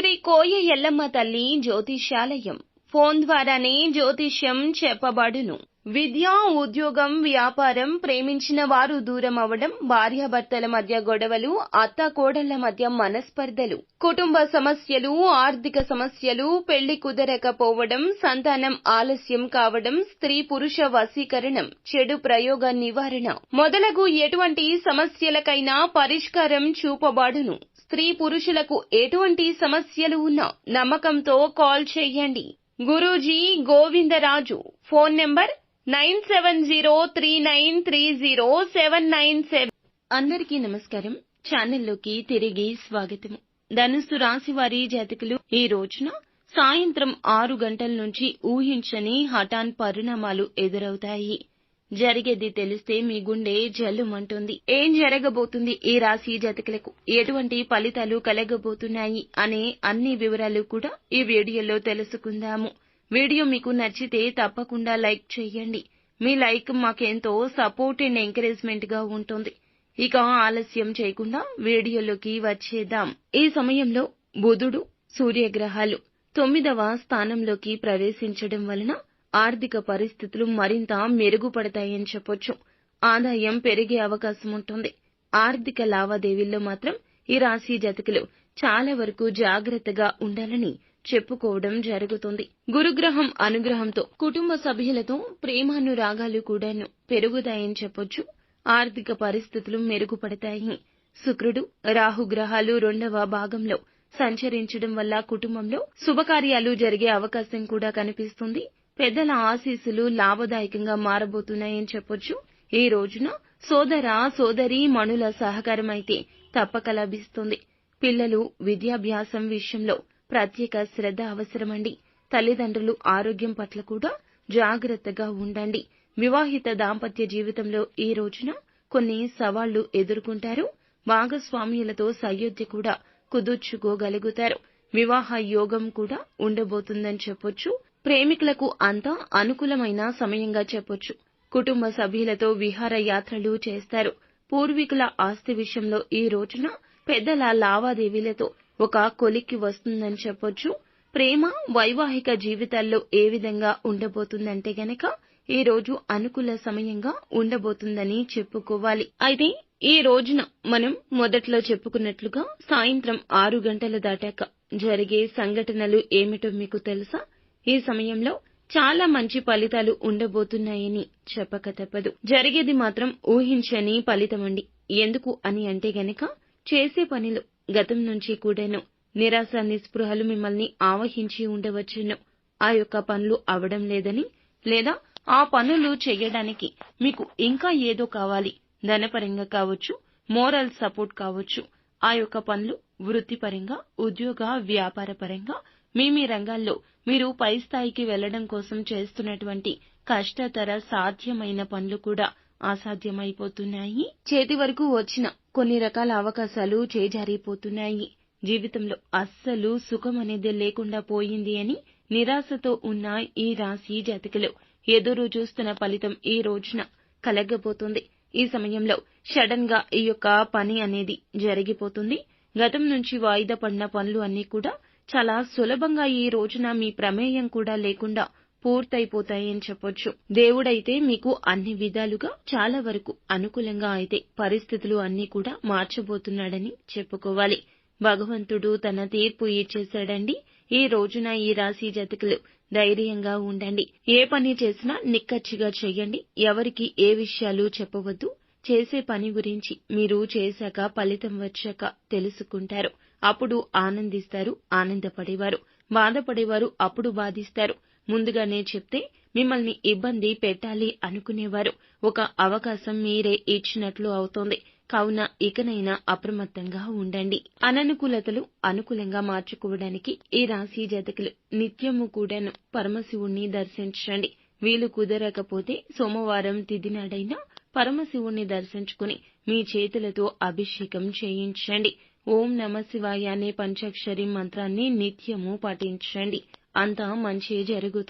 శ్రీ కోయ ఎల్లమ్మ తల్లి జ్యోతిష్యాలయం ఫోన్ ద్వారానే జ్యోతిష్యం చెప్పబడును. విద్య, ఉద్యోగం, వ్యాపారం, ప్రేమించిన వారు దూరం అవడం, భార్యాభర్తల మధ్య గొడవలు, అత్తాకోడళ్ల మధ్య మనస్పర్ధలు, కుటుంబ సమస్యలు, ఆర్థిక సమస్యలు, పెళ్లి కుదరకపోవడం, సంతానం ఆలస్యం కావడం, స్త్రీ పురుష వశీకరణం, చెడు ప్రయోగ నివారణ మొదలగు ఎటువంటి సమస్యలకైనా పరిష్కారం చూపబడును. స్త్రీ పురుషులకు ఎటువంటి సమస్యలు ఉన్నా నమ్మకంతో కాల్ చేయండి. గురూజీ గోవిందరాజు. Phone number 9703930797. అందరికీ నమస్కారం. ఛానల్లోకి తిరిగి స్వాగతం. ధనుస్సు రాశి వారి జాతకులు ఈ రోజున సాయంత్రం 6 గంటల నుంచి ఊహించని హఠాన్ పరిణామాలు ఎదురవుతాయి. జరిగేది తెలిస్తే మీ గుండె జల్లుమంటుంది. ఏం జరగబోతుంది, ఈ రాశి జాతకులకు ఎటువంటి ఫలితాలు కలగబోతున్నాయి అనే అన్ని వివరాలు కూడా ఈ వీడియోలో తెలుసుకుందాము. వీడియో మీకు నచ్చితే తప్పకుండా లైక్ చేయండి. మీ లైక్ మాకెంతో సపోర్ట్ అండ్ ఎంకరేజ్మెంట్ గా ఉంటుంది. ఇక ఆలస్యం చేయకుండా వీడియోలోకి వచ్చేద్దాం. ఈ సమయంలో బుధుడు, సూర్యగ్రహాలు 9వ స్థానంలోకి ప్రవేశించడం వలన ఆర్థిక పరిస్థితులు మరింత మెరుగుపడతాయని చెప్పొచ్చు. ఆదాయం పెరిగే అవకాశం ఉంటుంది. ఆర్థిక లావాదేవీల్లో మాత్రం ఈ రాశి జాతకులు చాలా వరకు జాగ్రత్తగా ఉండాలని చెప్పుకోవడం జరుగుతుంది. గురుగ్రహం అనుగ్రహంతో కుటుంబ సభ్యులతో ప్రేమానురాగాలు కూడాను పెరుగుతాయని చెప్పొచ్చు. ఆర్థిక పరిస్థితులు మెరుగుపడతాయి. శుక్రుడు, రాహు గ్రహాలు 2వ భాగంలో సంచరించడం వల్ల కుటుంబంలో శుభకార్యాలు జరిగే అవకాశం కూడా కనిపిస్తుంది. పెద్దల ఆశీస్సులు లాభదాయకంగా మారబోతున్నాయని చెప్పొచ్చు. ఈ రోజున సోదర సోదరీ మణుల సహకారం అయితే తప్పక లభిస్తుంది. పిల్లలు విద్యాభ్యాసం విషయంలో ప్రత్యేక శ్రద్ధ అవసరమండి. తల్లిదండ్రులు ఆరోగ్యం పట్ల కూడా జాగ్రత్తగా ఉండండి. వివాహిత దాంపత్య జీవితంలో ఈ రోజున కొన్ని సవాళ్లు ఎదుర్కొంటారు. భాగస్వామ్యులతో సయోధ్య కూడా కుదుర్చుకోగలుగుతారు. వివాహ యోగం కూడా ఉండబోతుందని చెప్పొచ్చు. ప్రేమికులకు అంతా అనుకూలమైన సమయంగా చెప్పొచ్చు. కుటుంబ సభ్యులతో విహార యాత్రలు చేస్తారు. పూర్వీకుల ఆస్తి విషయంలో ఈ రోజున పెద్దల లావాదేవీలతో ఒక కొలిక్కి వస్తుందని చెప్పొచ్చు. ప్రేమ, వైవాహిక జీవితాల్లో ఏ విధంగా ఉండబోతుందంటే గనక ఈ రోజు అనుకూల సమయంగా ఉండబోతుందని చెప్పుకోవాలి. అయితే ఈ రోజున మనం మొదట్లో చెప్పుకున్నట్లుగా సాయంత్రం 6 గంటలు దాటాక జరిగే సంఘటనలు ఏమిటో మీకు తెలుసా? ఈ సమయంలో చాలా మంచి ఫలితాలు ఉండబోతున్నాయని చెప్పక తప్పదు. జరిగేది మాత్రం ఊహించని ఫలితమండి. ఎందుకు అని అంటే గనక చేసే పనిలో గతం నుంచి కూడాను నిరాశ, నిస్పృహలు మిమ్మల్ని ఆవహించి ఉండవచ్చును. ఆ యొక్క పనులు అవడం లేదని, లేదా ఆ పనులు చేయడానికి మీకు ఇంకా ఏదో కావాలి. ధనపరంగా కావచ్చు, మోరల్ సపోర్ట్ కావచ్చు. ఆ యొక్క పనులు వృత్తిపరంగా, ఉద్యోగ వ్యాపార పరంగా మీ రంగాల్లో మీరు పై స్థాయికి వెళ్లడం కోసం చేస్తున్నటువంటి కష్టతర సాధ్యమైన పనులు కూడా అసాధ్యమైపోతున్నాయి. చేతి వరకు వచ్చిన కొన్ని రకాల అవకాశాలు చేజారిపోతున్నాయి. జీవితంలో అస్సలు సుఖం అనేది లేకుండా పోయింది అని నిరాశతో ఉన్న ఈ రాశి జాతకులు ఎదురు చూస్తున్న ఫలితం ఈ రోజున కలగబోతుంది. ఈ సమయంలో సడన్ గా ఈ యొక్క పని అనేది జరిగిపోతుంది. గతం నుంచి వాయిదా పడిన పనులు అన్నీ కూడా చాలా సులభంగా ఈ రోజున మీ ప్రమేయం కూడా లేకుండా పూర్తయిపోతాయని చెప్పొచ్చు. దేవుడైతే మీకు అన్ని విధాలుగా చాలా వరకు అనుకూలంగా అయితే పరిస్థితులు అన్నీ కూడా మార్చబోతున్నాడని చెప్పుకోవాలి. భగవంతుడు తన తీర్పు ఇచ్చేశాడండి. ఈ రోజున ఈ రాశి జాతకులు ధైర్యంగా ఉండండి. ఏ పని చేసినా నిక్కచ్చిగా చెయ్యండి. ఎవరికి ఏ విషయాలు చెప్పవద్దు. చేసే పని గురించి మీరు చేశాక ఫలితం వచ్చాక తెలుసుకుంటారు. అప్పుడు ఆనందిస్తారు. ఆనందపడేవారు బాధపడేవారు అప్పుడు బాధిస్తారు. ముందుగానే చెప్తే మిమ్మల్ని ఇబ్బంది పెట్టాలి అనుకునేవారు ఒక అవకాశం మీరే ఇచ్చినట్లు అవుతోంది. కావున ఇకనైనా అప్రమత్తంగా ఉండండి. అననుకూలతలు అనుకూలంగా మార్చుకోవడానికి ఈ రాశి జాతకులు నిత్యము కూడాను పరమశివుణ్ణి దర్శించండి. వీలు కుదరకపోతే సోమవారం తిథి నాడైనా పరమశివుణ్ణి దర్శించుకుని మీ చేతులతో అభిషేకం చేయించండి. ఓం నమః శివాయ అనే పంచాక్షరి మంత్రాన్ని నిత్యము పఠించండి. అంతా మంచి జరుగుతుంది.